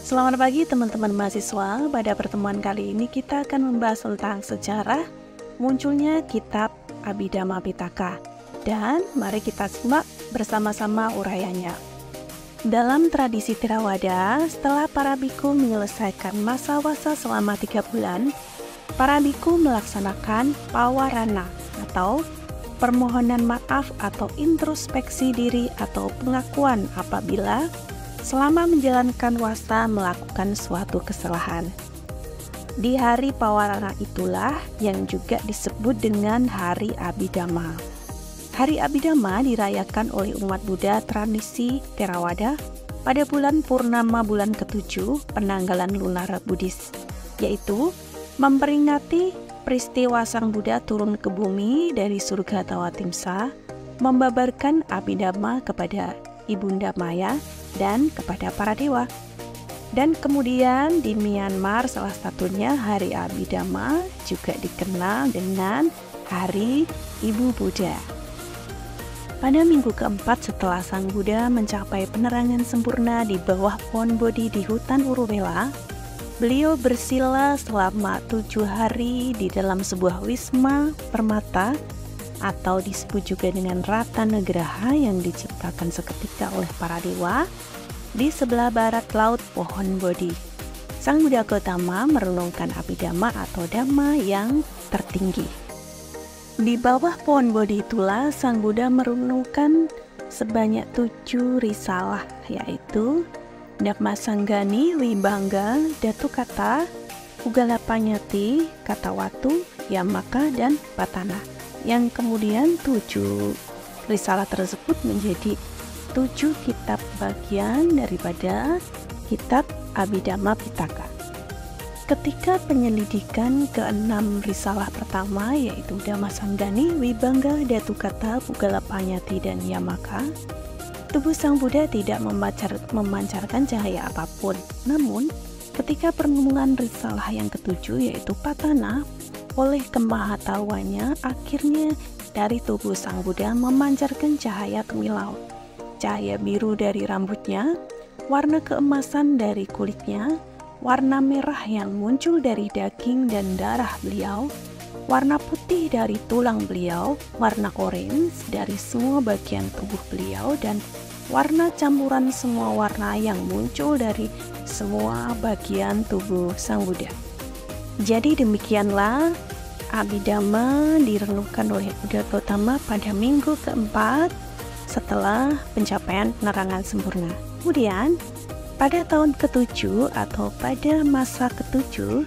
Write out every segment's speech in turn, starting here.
Selamat pagi teman-teman mahasiswa. Pada pertemuan kali ini kita akan membahas tentang sejarah munculnya kitab Abhidhamma Pitaka. Dan mari kita simak bersama-sama urayanya. Dalam tradisi Theravada, setelah para biku menyelesaikan masa wasa selama 3 bulan, para biku melaksanakan pawarana atau permohonan maaf atau introspeksi diri atau pengakuan apabila selama menjalankan wasa melakukan suatu kesalahan. Di hari pawarana itulah yang juga disebut dengan Hari Abhidhamma. Hari Abhidhamma dirayakan oleh umat Buddha tradisi Theravada pada bulan purnama bulan ke-7 penanggalan lunar Buddhis, yaitu memperingati peristiwa Sang Buddha turun ke bumi dari surga Tawatimsa, membabarkan Abhidhamma kepada Ibunda Maya dan kepada para dewa. Dan kemudian di Myanmar salah satunya Hari Abhidhamma juga dikenal dengan Hari Ibu Buddha. Pada minggu keempat setelah Sang Buddha mencapai penerangan sempurna di bawah pohon Bodhi di hutan Uruvela, beliau bersila selama 7 hari di dalam sebuah wisma permata atau disebut juga dengan Rata Nugraha yang diciptakan seketika oleh para dewa di sebelah barat laut pohon Bodhi. Sang Buddha Gautama merenungkan Abhidhamma atau Dhamma yang tertinggi. Di bawah pohon Bodhi itulah Sang Buddha merenungkan sebanyak 7 risalah, yaitu Dhammasanggani, Vibhanga, Datukata, Ugalapanyati, Katawatu, Yamaka, dan Patana. Yang kemudian 7 risalah tersebut menjadi 7 kitab bagian daripada kitab Abhidhamma Pitaka. Ketika penyelidikan ke-6 risalah pertama, yaitu Dhammasanggani, Vibhanga, Datukata, Ugalapanyati, dan Yamaka, tubuh Sang Buddha tidak memancarkan cahaya apapun. Namun, ketika perenungan risalah yang ke-7, yaitu Patana, oleh kemahatauannya, akhirnya dari tubuh Sang Buddha memancarkan cahaya kemilau. Cahaya biru dari rambutnya, warna keemasan dari kulitnya, warna merah yang muncul dari daging dan darah beliau, warna putih dari tulang beliau, warna orange dari semua bagian tubuh beliau, dan warna campuran semua warna yang muncul dari semua bagian tubuh Sang Buddha. Jadi demikianlah Abhidhamma direnungkan oleh Buddha Gautama pada minggu keempat setelah pencapaian penerangan sempurna. Kemudian pada tahun ke-7 atau pada masa ke-7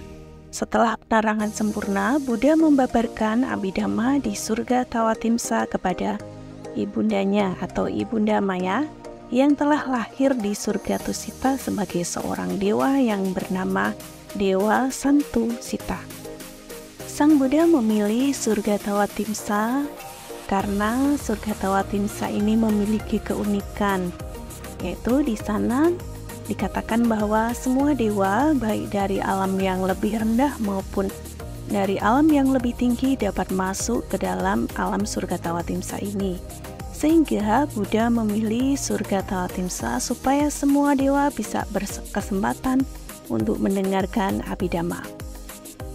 setelah penerangan sempurna, Buddha membabarkan Abhidhamma di surga Tawatimsa kepada ibundanya atau Ibunda Maya yang telah lahir di surga Tusita sebagai seorang dewa yang bernama Dewa Santu Sita. Sang Buddha memilih surga Tawatimsa karena surga Tawatimsa ini memiliki keunikan, yaitu di sana dikatakan bahwa semua dewa baik dari alam yang lebih rendah maupun dari alam yang lebih tinggi dapat masuk ke dalam alam surga Tawatimsa ini. Sehingga Buddha memilih surga Tawatimsa supaya semua dewa bisa berkesempatan untuk mendengarkan Abhidhamma.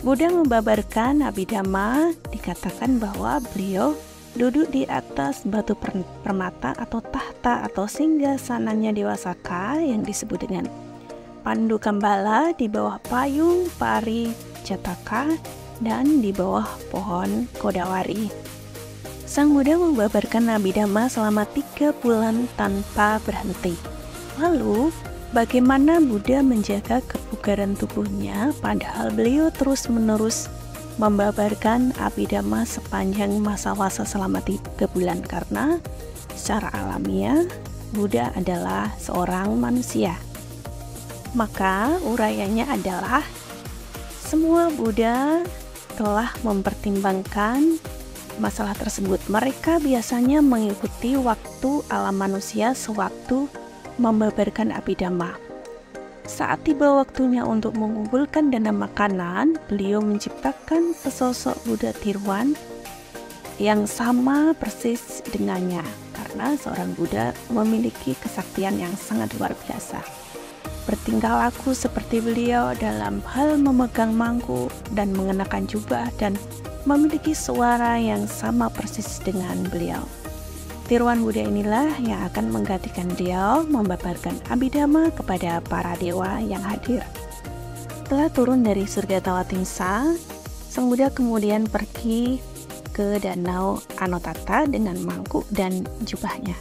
Buddha membabarkan Abhidhamma, dikatakan bahwa beliau duduk di atas batu permata atau tahta atau singgasananya Dewa Saka yang disebut dengan Pandu Kambala di bawah payung Pari Jataka dan di bawah pohon Kodawari. Sang Buddha membabarkan Abhidhamma selama 3 bulan tanpa berhenti. Lalu, bagaimana Buddha menjaga kebugaran tubuhnya padahal beliau terus-menerus membabarkan Abhidhamma sepanjang masa wasa selama 3 bulan? Karena secara alamiah Buddha adalah seorang manusia. Maka urayanya adalah semua Buddha telah mempertimbangkan masalah tersebut. Mereka biasanya mengikuti waktu alam manusia sewaktu membabarkan Abhidhamma. Saat tiba waktunya untuk mengumpulkan dana makanan, beliau menciptakan sesosok Buddha Tirwan yang sama persis dengannya, karena seorang Buddha memiliki kesaktian yang sangat luar biasa. bertingkah laku seperti beliau dalam hal memegang mangkuk dan mengenakan jubah dan memiliki suara yang sama persis dengan beliau. Tiruan Buddha inilah yang akan menggantikan beliau membabarkan Abhidhamma kepada para dewa yang hadir. Setelah turun dari surga Tawatimsa, Sang Buddha kemudian pergi ke Danau Anotata dengan mangkuk dan jubahnya.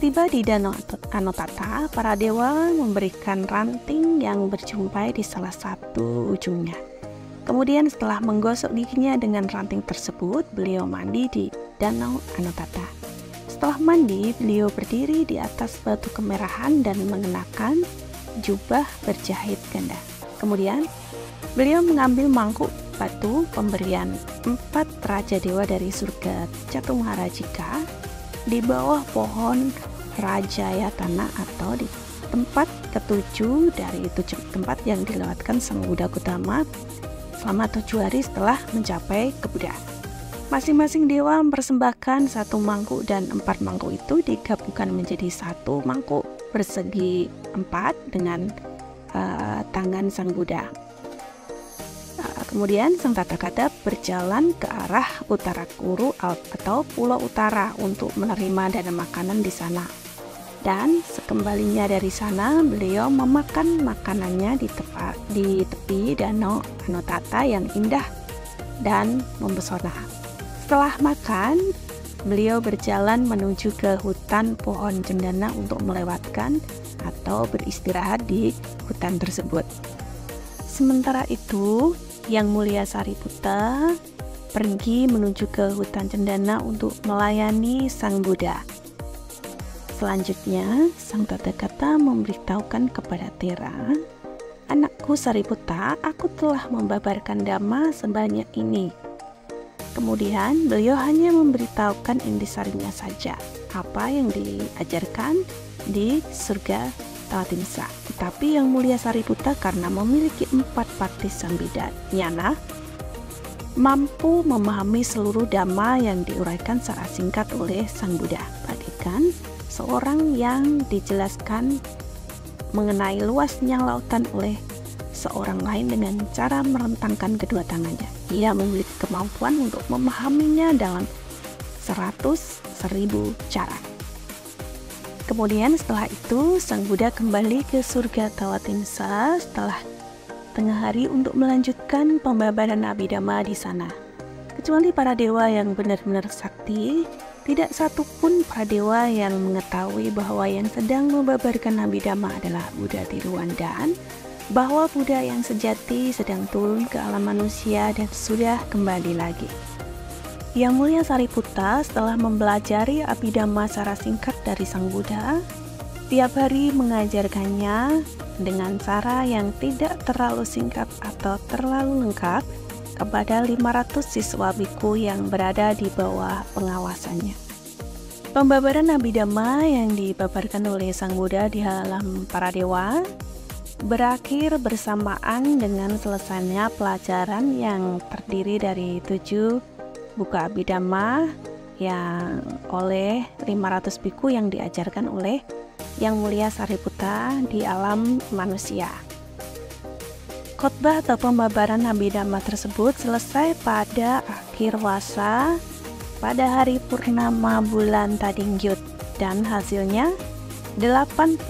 Tiba di Danau Anotata, para dewa memberikan ranting yang berjumpai di salah satu ujungnya. Kemudian setelah menggosok giginya dengan ranting tersebut, beliau mandi di Danau Anotata. Setelah mandi, beliau berdiri di atas batu kemerahan dan mengenakan jubah berjahit ganda. Kemudian, beliau mengambil mangkuk batu pemberian 4 raja dewa dari surga Catumaharajika di bawah pohon Rajayatana atau di tempat ketujuh dari 7 tempat yang dilewatkan Sang Buddha Gautama selama 7 hari setelah mencapai ke Buddha. Masing-masing dewa mempersembahkan 1 mangkuk dan 4 mangkuk itu digabungkan menjadi 1 mangkuk persegi 4 dengan tangan Sang Buddha. Kemudian Sang Tathagata berjalan ke arah utara Kuru atau Pulau Utara untuk menerima dan makanan di sana. Dan sekembalinya dari sana, beliau memakan makanannya di tepi Danau Anotata yang indah dan mempesona. Setelah makan, beliau berjalan menuju ke hutan pohon cendana untuk melewatkan atau beristirahat di hutan tersebut. Sementara itu, Yang Mulia Sariputta pergi menuju ke hutan cendana untuk melayani Sang Buddha. Selanjutnya, Sang Tathagata memberitahukan kepada Tera, "Anakku Sariputta, aku telah membabarkan dhamma sebanyak ini." Kemudian, beliau hanya memberitahukan intisarinya saja, apa yang diajarkan di surga Tawatimsa. Tetapi Yang Mulia Sariputta karena memiliki 4 patis sambidanyana mampu memahami seluruh dhamma yang diuraikan secara singkat oleh Sang Buddha. Bagaikan seorang yang dijelaskan mengenai luasnya lautan oleh seorang lain dengan cara merentangkan kedua tangannya. Ia memiliki kemampuan untuk memahaminya dalam 100.000 cara. Kemudian setelah itu, Sang Buddha kembali ke surga Tawatimsa setelah tengah hari untuk melanjutkan pembabaran Abhidhamma di sana. Kecuali para dewa yang benar-benar sakti, tidak satu pun para dewa yang mengetahui bahwa yang sedang membabarkan Abhidhamma adalah Buddha tiruan dan bahwa Buddha yang sejati sedang turun ke alam manusia dan sudah kembali lagi. Yang Mulia Sariputta setelah mempelajari Abhidhamma secara singkat dari Sang Buddha, tiap hari mengajarkannya dengan cara yang tidak terlalu singkat atau terlalu lengkap kepada 500 siswa biku yang berada di bawah pengawasannya. Pembabaran Abhidhamma yang dibabarkan oleh Sang Buddha di halaman para dewa berakhir bersamaan dengan selesainya pelajaran yang terdiri dari 7 buku Abhidhamma yang oleh 500 biku yang diajarkan oleh Yang Mulia Sariputta di alam manusia. Khotbah atau pembabaran Abhidhamma tersebut selesai pada akhir wasa pada hari purnama bulan Tadingyut dan hasilnya 80.000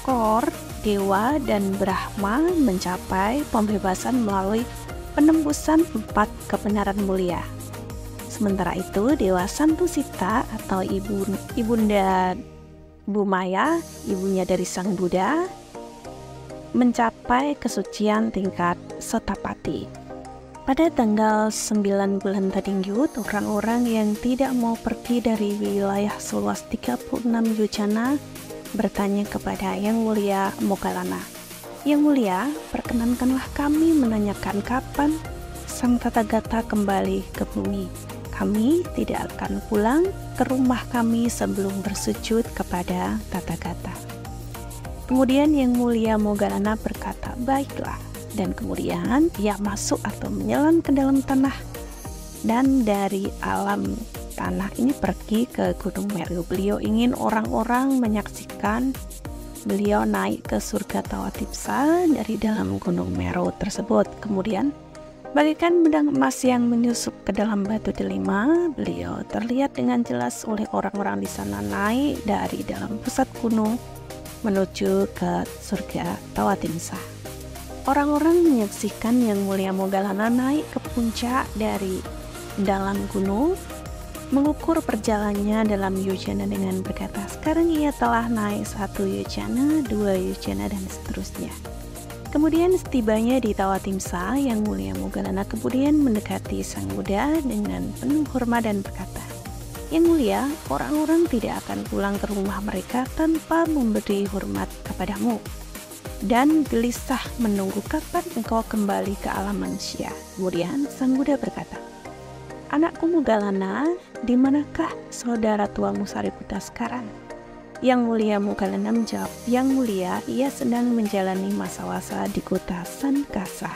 kor dewa dan Brahma mencapai pembebasan melalui penembusan 4 kebenaran mulia. Sementara itu, Dewa Santusita atau Ibunda Bumaya, ibunya dari Sang Buddha, mencapai kesucian tingkat Sotapati. Pada tanggal 9 bulan Tadingyut, orang-orang yang tidak mau pergi dari wilayah seluas 36 yojana bertanya kepada Yang Mulia Moggallana, "Yang Mulia, perkenankanlah kami menanyakan kapan Sang Tathagata kembali ke bumi. Kami tidak akan pulang ke rumah kami sebelum bersujud kepada Tathagata." Kemudian Yang Mulia Moggallana berkata, "Baiklah." Dan kemudian ia masuk atau menyelam ke dalam tanah. Dan dari alam tanah ini pergi ke Gunung Meru. Beliau ingin orang-orang menyaksikan beliau naik ke surga Tawatipsa dari dalam gunung Meru tersebut. Kemudian bagaikan pedang emas yang menyusup ke dalam batu delima, beliau terlihat dengan jelas oleh orang-orang di sana naik dari dalam pusat gunung menuju ke surga Tawatimsa. Orang-orang menyaksikan Yang Mulia Moggallana naik ke puncak dari dalam gunung, mengukur perjalanannya dalam yojana dengan berkata, sekarang ia telah naik 1 yojana, 2 yojana, dan seterusnya. Kemudian setibanya di Tawatimsa, Yang Mulia Moggallana kemudian mendekati Sang Buddha dengan penuh hormat dan berkata, Yang Mulia, orang-orang tidak akan pulang ke rumah mereka tanpa memberi hormat kepadamu, dan gelisah menunggu kapan engkau kembali ke alam manusia. Kemudian Sang Buddha berkata, anakku Moggallana, di manakah saudara tuamu Sariputta sekarang? Yang Mulia Moggallana menjawab, Yang Mulia, ia sedang menjalani masa-wasa di kota Sankasa.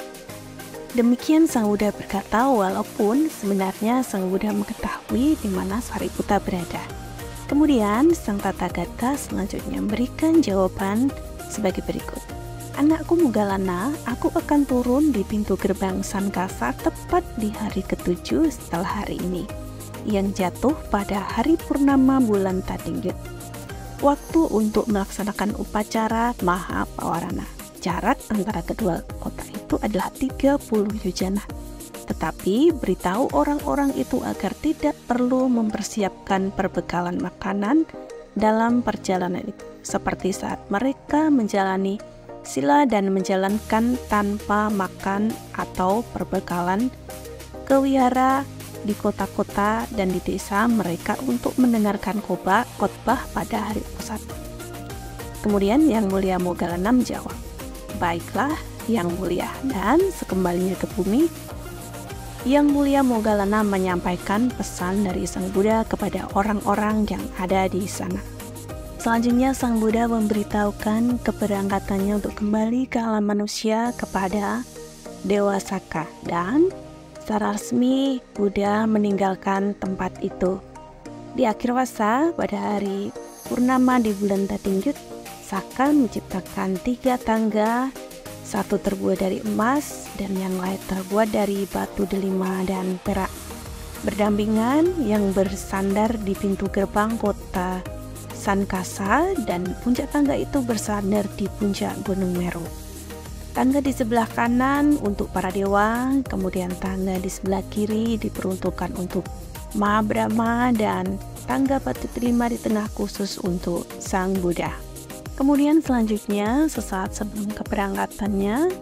Demikian Sang Buddha berkata, walaupun sebenarnya Sang Buddha mengetahui di mana Sariputta berada. Kemudian Sang Tathagata selanjutnya memberikan jawaban sebagai berikut. Anakku Moggallana, aku akan turun di pintu gerbang Sankasa tepat di hari ke-7 setelah hari ini, yang jatuh pada hari purnama bulan Tatingyut. Waktu untuk melaksanakan upacara Mahapawarana. Jarak antara kedua kota itu adalah 30 yojana. Tetapi beritahu orang-orang itu agar tidak perlu mempersiapkan perbekalan makanan dalam perjalanan itu, seperti saat mereka menjalani sila dan menjalankan tanpa makan atau perbekalan ke di kota-kota dan di desa mereka untuk mendengarkan khotbah pada hari pusat. Kemudian Yang Mulia Moggallana menjawab, baiklah Yang Mulia. Dan sekembalinya ke bumi, Yang Mulia Moggallana menyampaikan pesan dari Sang Buddha kepada orang-orang yang ada di sana. Selanjutnya Sang Buddha memberitahukan keberangkatannya untuk kembali ke alam manusia kepada Dewa Saka, dan secara resmi Buddha meninggalkan tempat itu. Di akhir masa, pada hari purnama di bulan Tatingyut, Saka menciptakan 3 tangga, 1 terbuat dari emas dan yang lain terbuat dari batu delima dan perak, berdampingan yang bersandar di pintu gerbang kota Sankasa, dan puncak tangga itu bersandar di puncak Gunung Meru. Tangga di sebelah kanan untuk para dewa, kemudian tangga di sebelah kiri diperuntukkan untuk Mahabrahma, dan tangga batu delima di tengah khusus untuk Sang Buddha. Kemudian selanjutnya, sesaat sebelum keberangkatannya,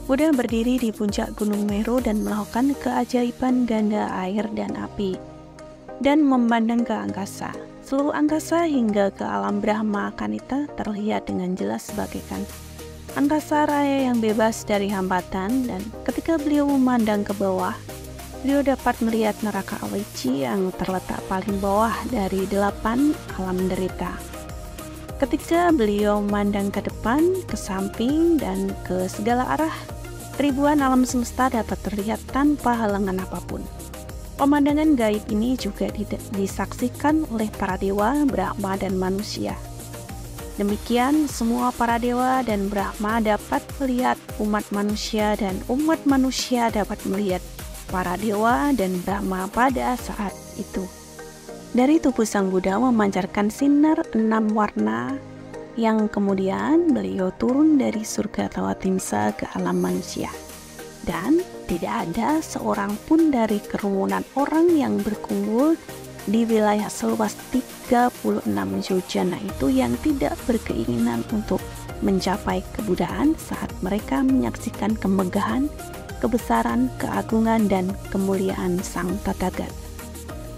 Buddha berdiri di puncak Gunung Meru dan melakukan keajaiban ganda air dan api, dan memandang ke angkasa. Seluruh angkasa hingga ke alam Brahma Kanita terlihat dengan jelas bagaikan angkasa raya yang bebas dari hambatan, dan ketika beliau memandang ke bawah, beliau dapat melihat neraka Awechi yang terletak paling bawah dari 8 alam derita. Ketika beliau memandang ke depan, ke samping, dan ke segala arah, ribuan alam semesta dapat terlihat tanpa halangan apapun. Pemandangan gaib ini juga disaksikan oleh para dewa, Brahma, dan manusia. Demikian semua para dewa dan Brahma dapat melihat umat manusia, dan umat manusia dapat melihat para dewa dan Brahma pada saat itu. Dari tubuh Sang Buddha memancarkan sinar 6 warna, yang kemudian beliau turun dari surga Tawatimsa ke alam manusia. Dan tidak ada seorang pun dari kerumunan orang yang berkumpul di wilayah seluas 36 yojana itu yang tidak berkeinginan untuk mencapai kebuddhaan saat mereka menyaksikan kemegahan, kebesaran, keagungan, dan kemuliaan Sang Tathagata.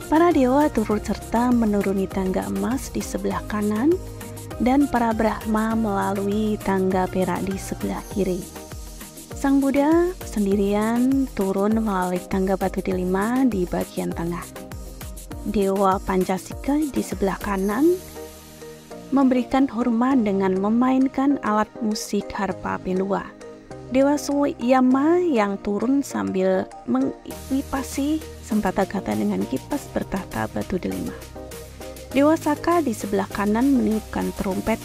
Para dewa turut serta menuruni tangga emas di sebelah kanan, dan para Brahma melalui tangga perak di sebelah kiri. Sang Buddha sendirian turun melalui tangga batu delima di bagian tengah. Dewa Pancasika di sebelah kanan memberikan hormat dengan memainkan alat musik harpa pelua. Dewa Suyama yang turun sambil mengipasi Sang Tathagata dengan kipas bertahta batu delima. Dewa Saka di sebelah kanan meniupkan trompet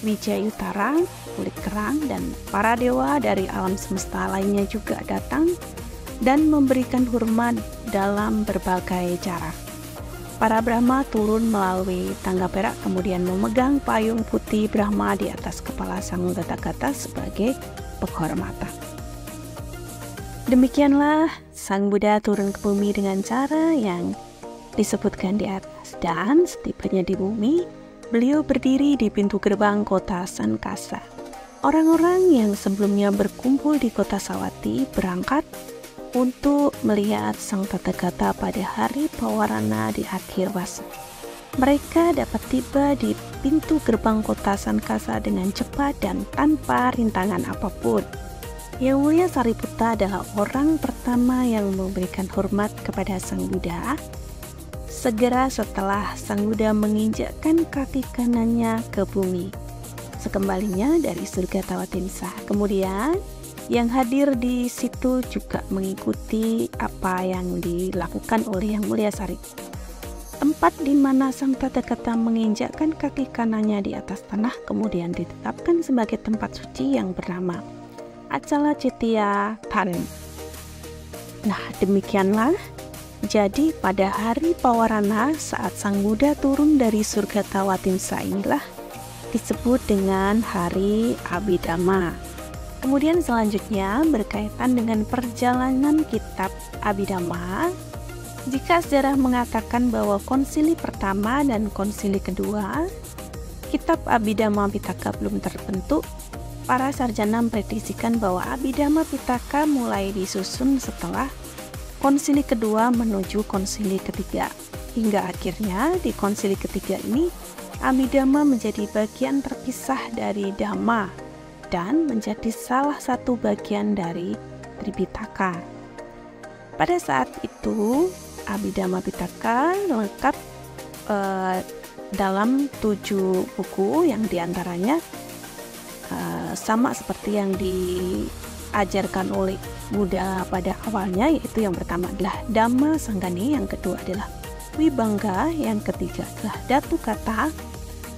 Wijayutara, kulit kerang, dan para dewa dari alam semesta lainnya juga datang dan memberikan hormat dalam berbagai cara. Para Brahma turun melalui tangga perak kemudian memegang payung putih Brahma di atas kepala sang Tathagata sebagai penghormatan. Demikianlah sang Buddha turun ke bumi dengan cara yang disebutkan di atas, dan setibanya di bumi, beliau berdiri di pintu gerbang kota Sankasa. Orang-orang yang sebelumnya berkumpul di kota Sawati berangkat untuk melihat sang Tathagata pada hari Pawarana di akhir masa. Mereka dapat tiba di pintu gerbang kota Sankasa dengan cepat dan tanpa rintangan apapun. Yang Mulia Sariputta adalah orang pertama yang memberikan hormat kepada sang Buddha segera setelah sang Buddha menginjakkan kaki kanannya ke bumi sekembalinya dari surga Tawatimsa. Kemudian yang hadir di situ juga mengikuti apa yang dilakukan oleh Yang Mulia Sariputta. Tempat di mana sang Tathagata menginjakkan kaki kanannya di atas tanah kemudian ditetapkan sebagai tempat suci yang bernama Acala Citya Tan. Nah, demikianlah jadi pada hari Pawarana saat sang Buddha turun dari surga Tawatimsa inilah disebut dengan hari Abhidhamma. Kemudian selanjutnya berkaitan dengan perjalanan kitab Abhidhamma. Jika sejarah mengatakan bahwa konsili pertama dan konsili kedua kitab Abhidhamma Pitaka belum terbentuk, para sarjana memprediksikan bahwa Abhidhamma Pitaka mulai disusun setelah konsili kedua menuju konsili ketiga. Hingga akhirnya di konsili ketiga ini Abhidhamma menjadi bagian terpisah dari Dhamma dan menjadi salah satu bagian dari Tripitaka. Pada saat itu Abhidhamma Pitaka lengkap dalam 7 buku yang diantaranya sama seperti yang diajarkan oleh Buddha pada awalnya, yaitu yang pertama adalah Dhamma Sanggani, yang kedua adalah Wibangga, yang ketiga adalah Datu Kata,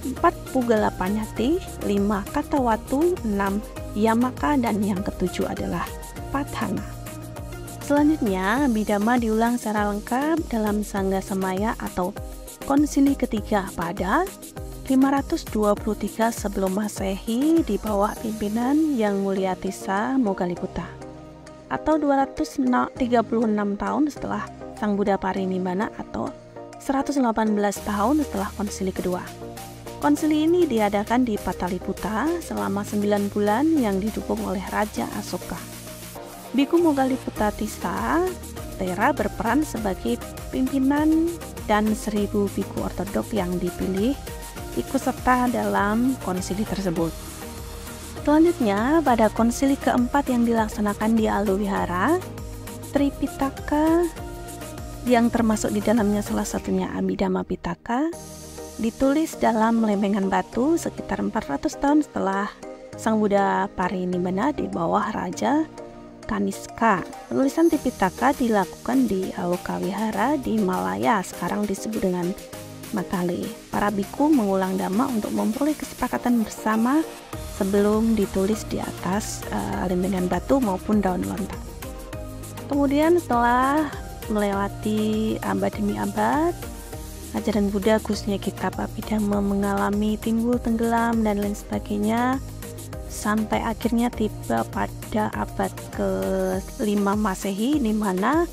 4 Pugala Panyati, 5 Kata Watu, 6 Yamaka, dan yang ketujuh adalah Patana. Selanjutnya Abhidhamma diulang secara lengkap dalam Sangga Samaya atau konsili ketiga pada 523 sebelum Masehi di bawah pimpinan Yang Mulia Tissa Moggaliputta, atau 236 tahun setelah Sang Buddha Parinibbana atau 118 tahun setelah konsili kedua. Konsili ini diadakan di Pataliputta selama 9 bulan yang didukung oleh Raja Asoka. Biku Moggaliputta Tissa Tera berperan sebagai pimpinan dan 1000 biku ortodok yang dipilih ikut serta dalam konsili tersebut. Selanjutnya, pada konsili keempat yang dilaksanakan di Aluvihara, Tripitaka yang termasuk di dalamnya salah satunya Abhidhamma Pitaka ditulis dalam lempengan batu sekitar 400 tahun setelah Sang Buddha Parinibbana di bawah Raja Kaniska. Penulisan Tripitaka dilakukan di Alokavihara di Malaya, sekarang disebut dengan Matale. Para biku mengulang dhamma untuk memperoleh kesepakatan bersama sebelum ditulis di atas lempengan batu maupun daun lontar. Kemudian setelah melewati abad demi abad, ajaran Buddha khususnya kitab Abhidhamma mengalami timbul tenggelam dan lain sebagainya, sampai akhirnya tiba pada abad ke-5 Masehi di mana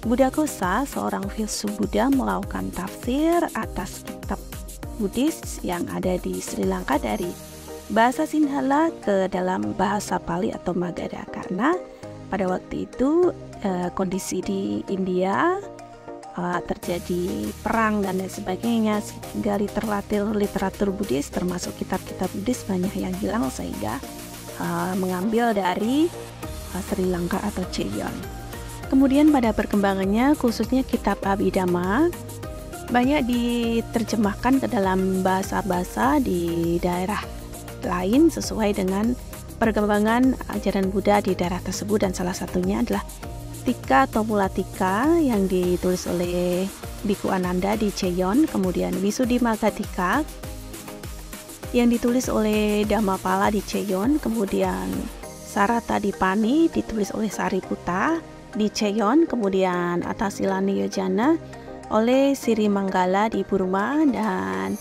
Buddha Ghosa, seorang filsuf Buddha, melakukan tafsir atas kitab Buddhis yang ada di Sri Lanka dari bahasa Sinhala ke dalam bahasa Pali atau Magadha, karena pada waktu itu kondisi di India terjadi perang dan lain sebagainya, sehingga literatur Buddhis termasuk kitab-kitab Buddhis banyak yang hilang, sehingga mengambil dari Sri Lanka atau Ceylon. Kemudian pada perkembangannya khususnya kitab Abhidhamma banyak diterjemahkan ke dalam bahasa-bahasa di daerah lain sesuai dengan perkembangan ajaran Buddha di daerah tersebut, dan salah satunya adalah Tika atau Mulatika yang ditulis oleh Biku Ananda di Cheon, kemudian Visuddhimagga Tika yang ditulis oleh Dhammapala di Cheon, kemudian Sarathadipani ditulis oleh Sariputta di Cheon, kemudian Atasilani Yojana oleh Siri Manggala di Burma, dan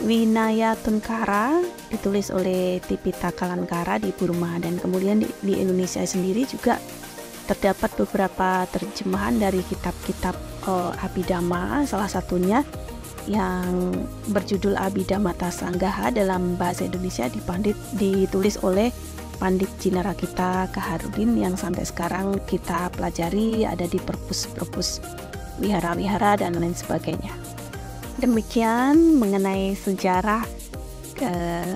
Winaya Tunkara ditulis oleh Tipitaka Lankara di Burma. Dan kemudian di Indonesia sendiri juga terdapat beberapa terjemahan dari kitab-kitab Abhidhamma, salah satunya yang berjudul Abhidhammata Sanggaha dalam bahasa Indonesia ditulis oleh Pandit Jinarakita Kaharudin yang sampai sekarang kita pelajari, ada di perpus-perpus wihara-wihara dan lain sebagainya. Demikian mengenai sejarah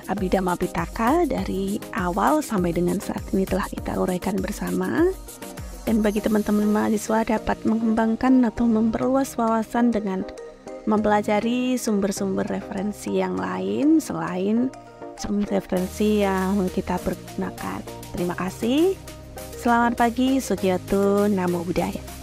Abhidhamma Pitaka dari awal sampai dengan saat ini telah kita uraikan bersama. Dan bagi teman-teman mahasiswa dapat mengembangkan atau memperluas wawasan dengan mempelajari sumber-sumber referensi yang lain selain sumber referensi yang kita pergunakan. Terima kasih. Selamat pagi, Sugiyoto, Namo Buddhaya.